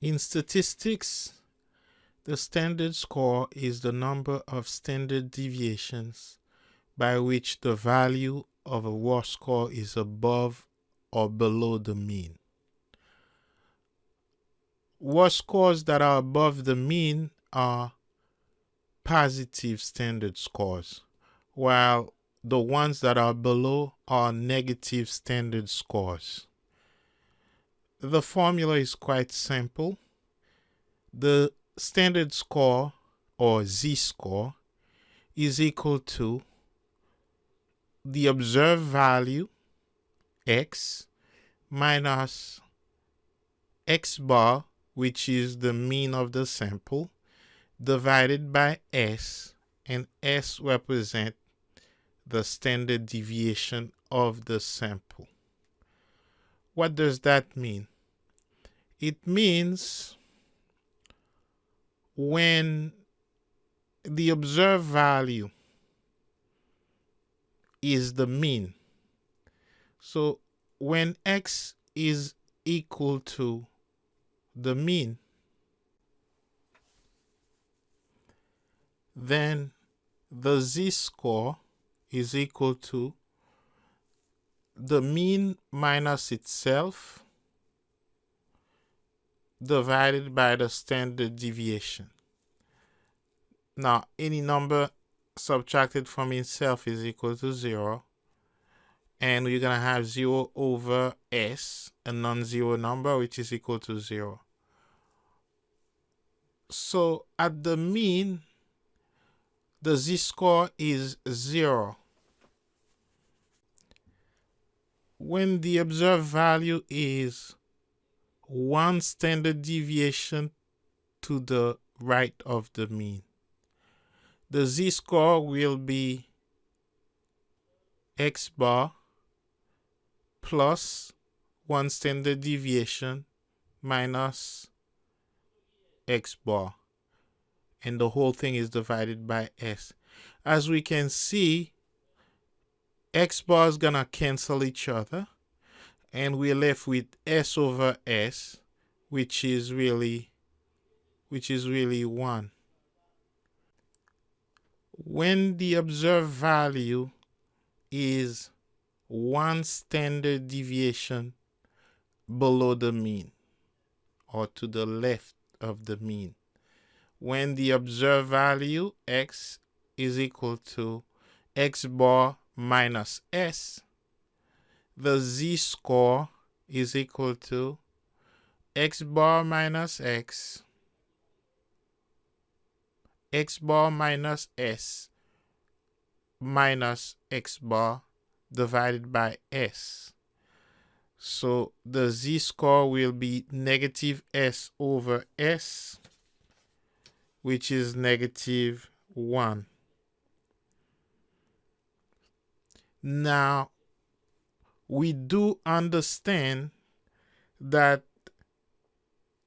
In statistics, the standard score is the number of standard deviations by which the value of a raw score is above or below the mean. Raw scores that are above the mean are positive standard scores, while the ones that are below are negative standard scores. The formula is quite simple. The standard score, or z-score, is equal to the observed value, x, minus x bar, which is the mean of the sample, divided by s, and s represent the standard deviation of the sample. What does that mean? It means when the observed value is the mean, so when x is equal to the mean, then the z-score is equal to the mean minus itself divided by the standard deviation. Now, any number subtracted from itself is equal to 0, and we're going to have 0 over s, a non-zero number, which is equal to 0. So at the mean, the z-score is 0. When the observed value is one standard deviation to the right of the mean, the z-score will be x bar plus one standard deviation minus x bar, and the whole thing is divided by s. As we can see, x bar is gonna cancel each other, and we're left with s over s, which is really 1. When the observed value is one standard deviation below the mean, or to the left of the mean, when the observed value x is equal to x bar minus s, the z-score is equal to x bar minus x, x bar minus s, minus x bar divided by s. So the z-score will be negative s over s, which is negative 1. Now, we do understand that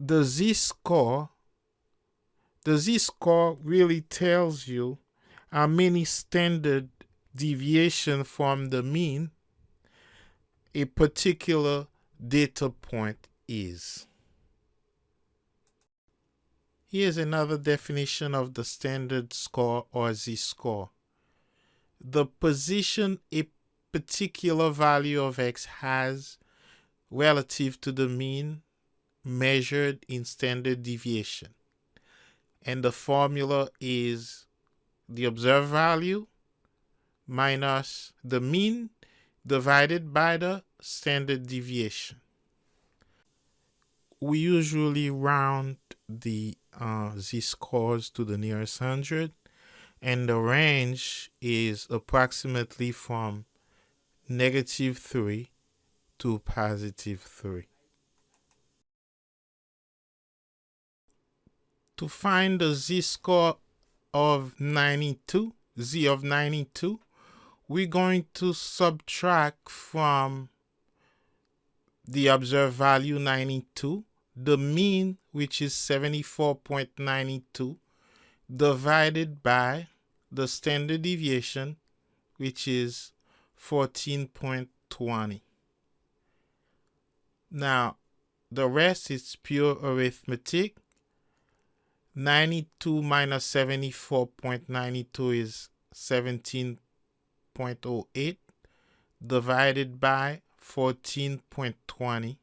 the z-score really tells you how many standard deviation from the mean a particular data point is. Here's another definition of the standard score, or z-score. The position a particular value of x has relative to the mean measured in standard deviation. And the formula is the observed value minus the mean divided by the standard deviation. We usually round the z-scores to the nearest 100, and the range is approximately from -3 to +3. To find the z-score of 92, z of 92, we're going to subtract from the observed value 92, the mean, which is 74.92, divided by the standard deviation, which is 14.20. Now, the rest is pure arithmetic. 92 minus 74.92 is 17.08 divided by 14.20.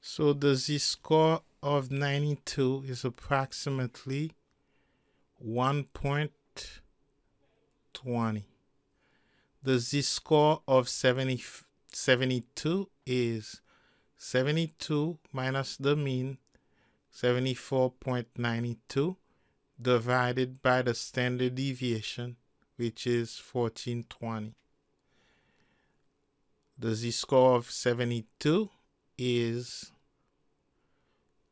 So the z-score of 92 is approximately 1.20. The z-score of 72 is 72 minus the mean, 74.92, divided by the standard deviation, which is 1420. The z-score of 72 is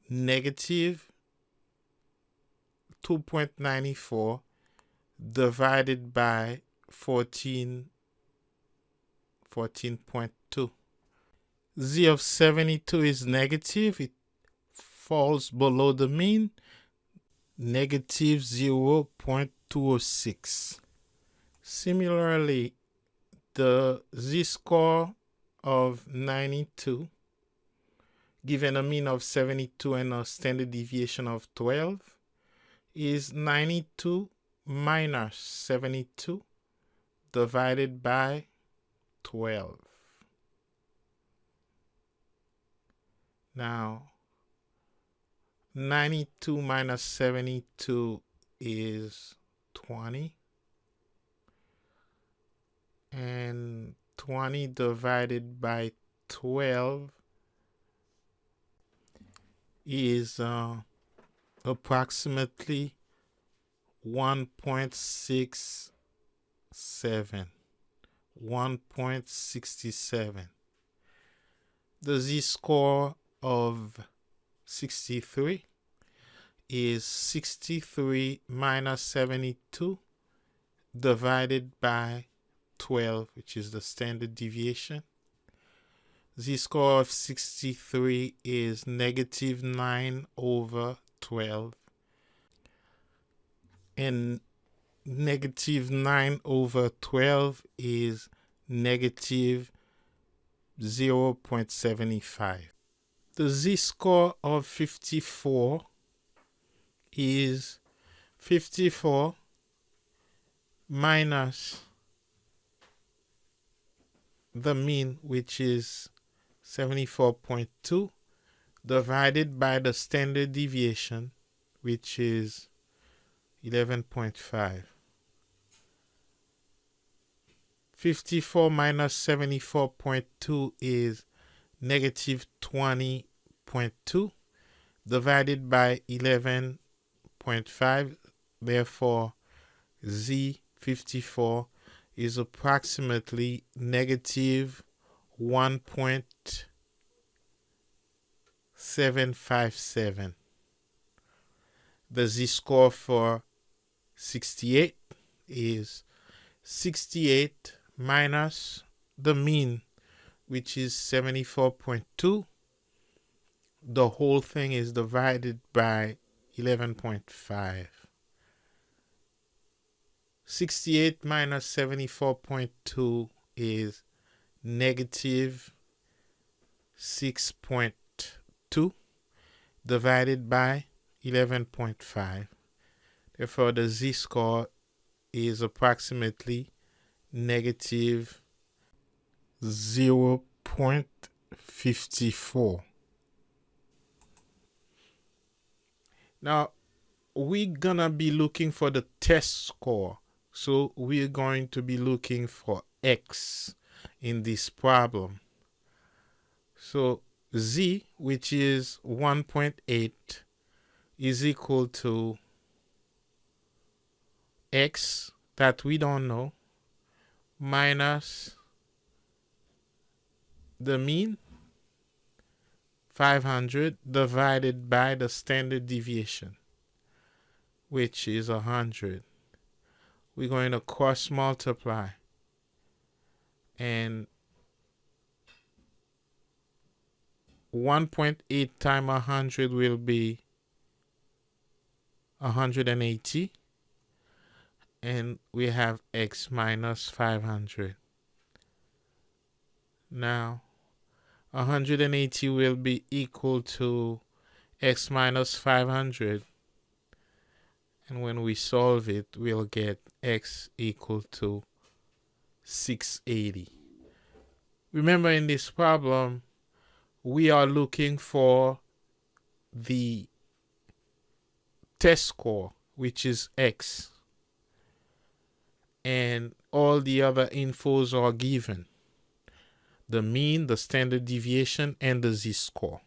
negative 2.94 divided by 14.2. Z of 72 is negative. It falls below the mean, negative 0.206. Similarly, the z-score of 92, given a mean of 72 and a standard deviation of 12, is 92 minus 72 divided by 12. Now, 92 minus 72 is 20. And 20 divided by 12 is approximately 1.67. 1.67. The z-score of 63 is 63 minus 72 divided by 12, which is the standard deviation. Z-score of 63 is negative 9 over 12. And negative 9 over 12 is negative 0.75. The z-score of 54 is 54 minus the mean, which is 74.2, divided by the standard deviation, which is 11.5. 54 minus 74.2 is negative 20.2 divided by 11.5. Therefore, Z54 is approximately negative 1.757. The z-score for 68 is 68 minus the mean, which is 74.2. The whole thing is divided by 11.5. 68 minus 74.2 is negative 6.2 divided by 11.5. Therefore, the z-score is approximately negative 0.54. Now, we're gonna be looking for the test score. So we're going to be looking for X in this problem. So Z, which is 1.8, is equal to X that we don't know minus the mean 500 divided by the standard deviation, which is 100. We're going to cross multiply, and 1.8 times 100 will be 180, and we have X minus 500. Now 180 will be equal to x minus 500. And when we solve it, we'll get x equal to 680. Remember, in this problem, we are looking for the test score, which is x. And all the other infos are given: the mean, the standard deviation, and the z-score.